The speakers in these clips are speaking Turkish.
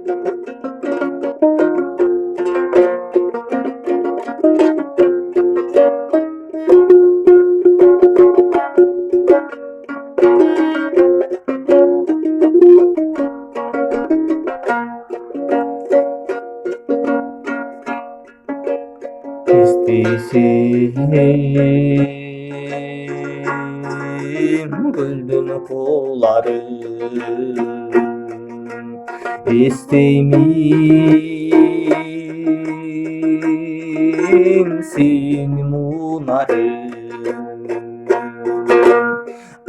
İstesem güldün kolları, İsteyim seni munarım.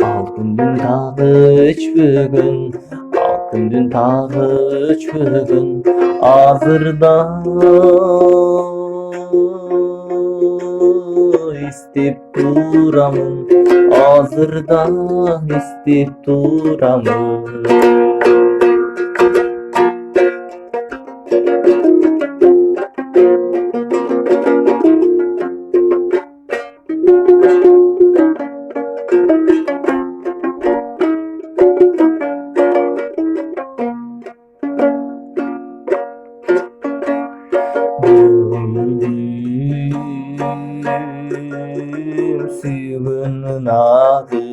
Altındın tağı bugün, altındın tağı bugün, ağzırda istep duramın, ağzırda istep duramın. Gönlüm suyunun adı,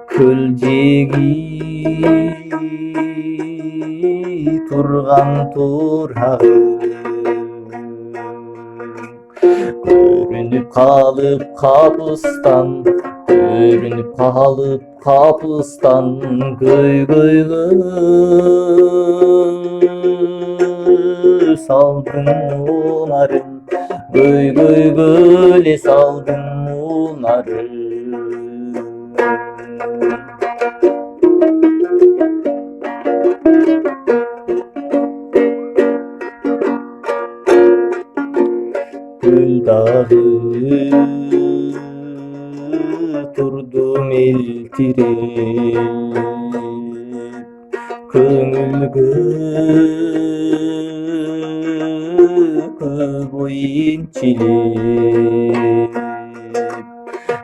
Kölcegi turgan turağı, görünüp kalıp kabustan, görünüp kalıp kabustan, gıy gıy gıy salgın onarım, gıy gıy gıy salgın onarım. Gül dağı turdum eltirip, köngül boyunçilip,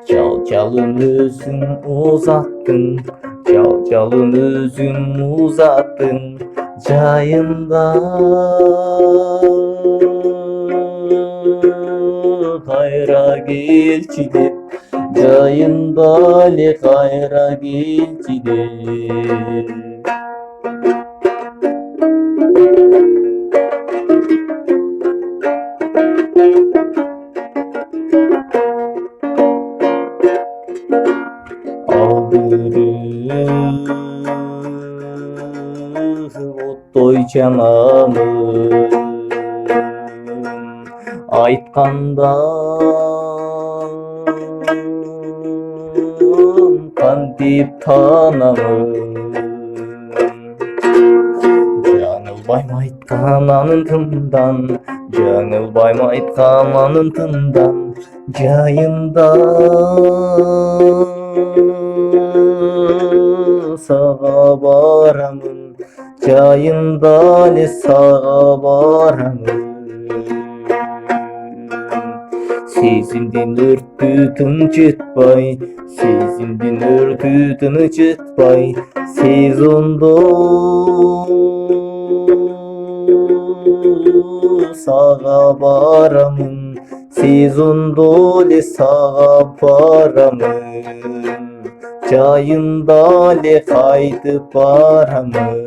çalcalın özün uzattın, çalcalın özün uzattın, cayında kayra gelçidip, cayında le kayra gelçidip. Ağırır ottoy canamın, aytkandan kantip tanamın. Жаңылбайм айтқан анытымдан, жаңылбайм айтқан анытымдан, жайында саға барамын, жайында эле саға барамын. Сезимдин өрттү тынчытпай, сезимдин өрттү тынчытпай, сезондо саға барамын, сезондо эле саға барамын, жайында эле кайтып барамын.